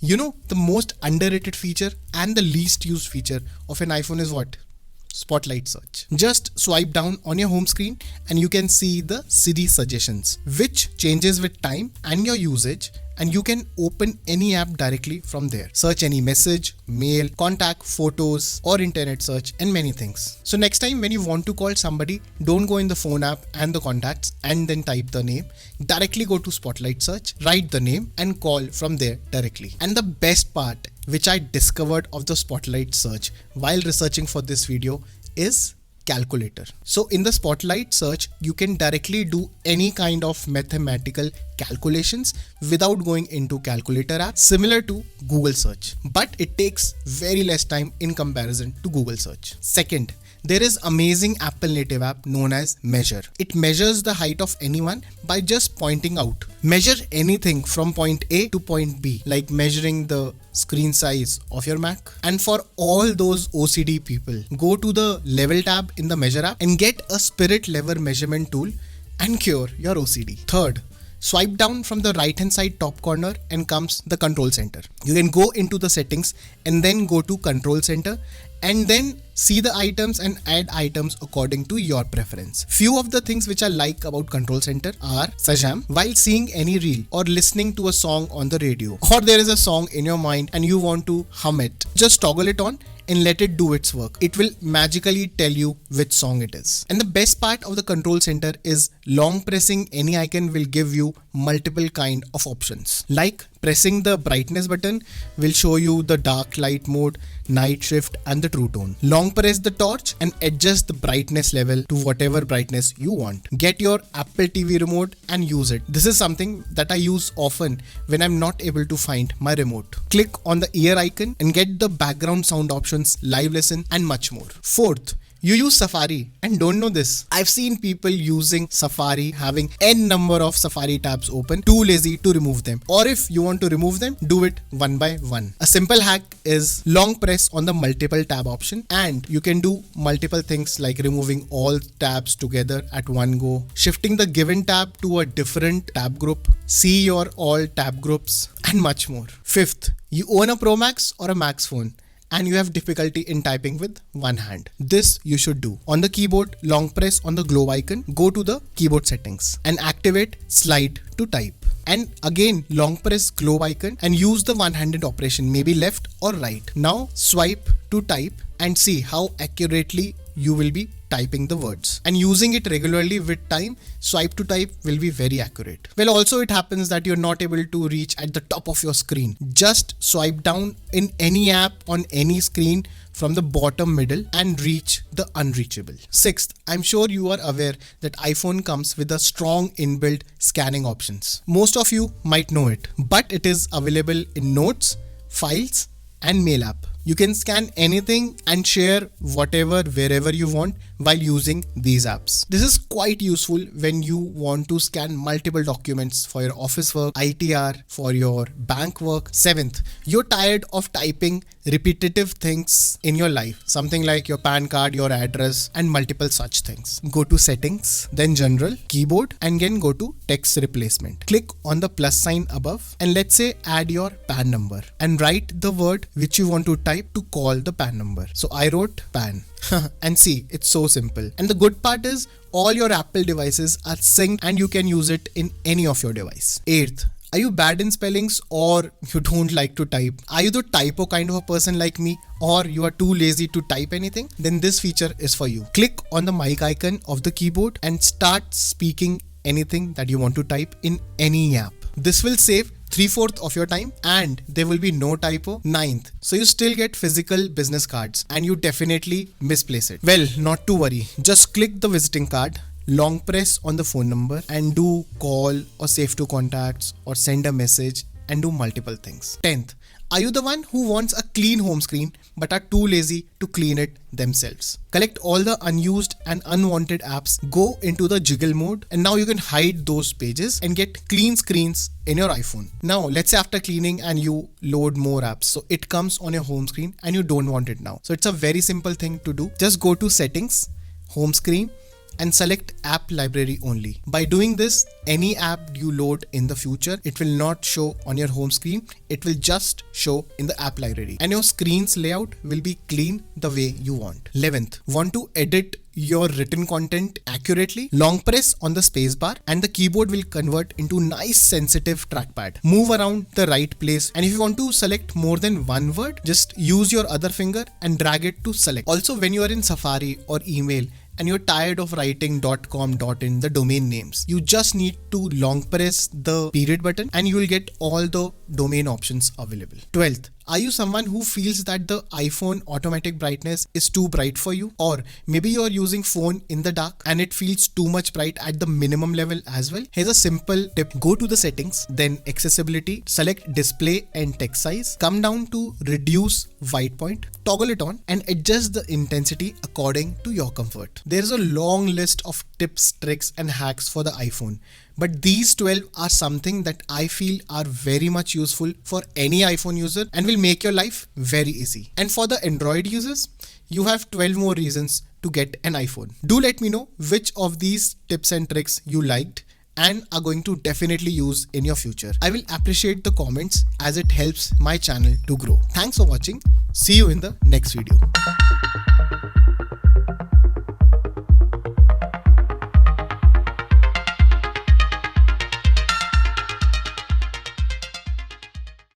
You know, the most underrated feature and the least used feature of an iPhone is what? Spotlight search. Just swipe down on your home screen and you can see the Siri suggestions, which changes with time and your usage, and you can open any app directly from there. Search any message, mail, contact, photos, or internet search, and many things. So next time when you want to call somebody, don't go in the phone app and the contacts and then type the name. Directly go to Spotlight search, write the name and call from there directly. And the best part which I discovered of the Spotlight search while researching for this video is calculator. So in the Spotlight search, you can directly do any kind of mathematical calculations without going into calculator app, similar to Google search, but it takes very less time in comparison to Google search. Second, there is amazing Apple native app known as Measure. It measures the height of anyone by just pointing out. Measure anything from point A to point B, like measuring the screen size of your Mac. And for all those OCD people, go to the level tab in the Measure app and get a spirit level measurement tool and cure your OCD. Third, swipe down from the right hand side top corner and comes the control center. You can go into the settings and then go to control center and then see the items and add items according to your preference. Few of the things which I like about control center are Sajam, while seeing any reel or listening to a song on the radio, or there is a song in your mind and you want to hum it, just toggle it on and let it do its work. It will magically tell you which song it is. And the best part of the control center is long pressing any icon will give you multiple kind of options. Like pressing the brightness button will show you the dark light mode, night shift and the true tone. Long press the torch and adjust the brightness level to whatever brightness you want. Get your Apple TV remote and use it. This is something that I use often when I'm not able to find my remote. Click on the ear icon and get the background sound options, live listen and much more. Fourth, you use Safari and don't know this. I've seen people using Safari having n number of Safari tabs open, too lazy to remove them. Or if you want to remove them, do it one by one. A simple hack is long press on the multiple tab option and you can do multiple things like removing all tabs together at one go, shifting the given tab to a different tab group, see your all tab groups and much more. Fifth, you own a Pro Max or a Max phone and you have difficulty in typing with one hand. This you should do. On the keyboard, long press on the globe icon, go to the keyboard settings and activate slide to type. And again, long press globe icon and use the one-handed operation, maybe left or right. Now swipe to type and see how accurately you will be typing the words, and using it regularly with time, swipe to type will be very accurate. Well, also it happens that you're not able to reach at the top of your screen. Just swipe down in any app on any screen from the bottom middle and reach the unreachable. Sixth, I'm sure you are aware that iPhone comes with a strong inbuilt scanning options. Most of you might know it, but it is available in Notes, Files and Mail app. You can scan anything and share whatever wherever you want while using these apps. This is quite useful when you want to scan multiple documents for your office work, ITR, for your bank work. Seventh, you're tired of typing repetitive things in your life, something like your PAN card, your address and multiple such things. Go to settings, then general, keyboard and then go to text replacement. Click on the plus sign above and let's say add your PAN number and write the word which you want to type to call the PAN number. So I wrote PAN. And see, it's so simple. And the good part is all your Apple devices are synced and you can use it in any of your device. Eighth, are you bad in spellings or you don't like to type? Are you the typo kind of a person like me, or you are too lazy to type anything? Then this feature is for you. Click on the mic icon of the keyboard and start speaking anything that you want to type in any app. This will save 3/4 of your time and there will be no typo. Ninth, so you still get physical business cards and you definitely misplace it. Well, not to worry. Just click the visiting card, long press on the phone number and do call or save to contacts or send a message and do multiple things. 10th, are you the one who wants a clean home screen but are too lazy to clean it themselves? Collect all the unused and unwanted apps, go into the jiggle mode and now you can hide those pages and get clean screens in your iPhone. Now let's say after cleaning and you load more apps, so it comes on your home screen and you don't want it now. So it's a very simple thing to do. Just go to settings, home screen and select app library only. By doing this, any app you load in the future, it will not show on your home screen. It will just show in the app library, and your screen's layout will be clean the way you want. 11th, want to edit your written content accurately? Long press on the spacebar and the keyboard will convert into nice sensitive trackpad. Move around the right place, and if you want to select more than one word, just use your other finger and drag it to select. Also, when you are in Safari or email and you're tired of writing .com, .in, the domain names, you just need to long press the period button and you will get all the domain options available. 12th, are you someone who feels that the iPhone automatic brightness is too bright for you? Or maybe you're using phone in the dark and it feels too much bright at the minimum level as well? Here's a simple tip. Go to the settings, then accessibility, select display and text size, come down to reduce white point, toggle it on and adjust the intensity according to your comfort. There's a long list of tips, tricks and hacks for the iPhone, but these 12 are something that I feel are very much useful for any iPhone user and will make your life very easy. And for the Android users, you have 12 more reasons to get an iPhone. Do let me know which of these tips and tricks you liked and are going to definitely use in your future. I will appreciate the comments as it helps my channel to grow. Thanks for watching. See you in the next video.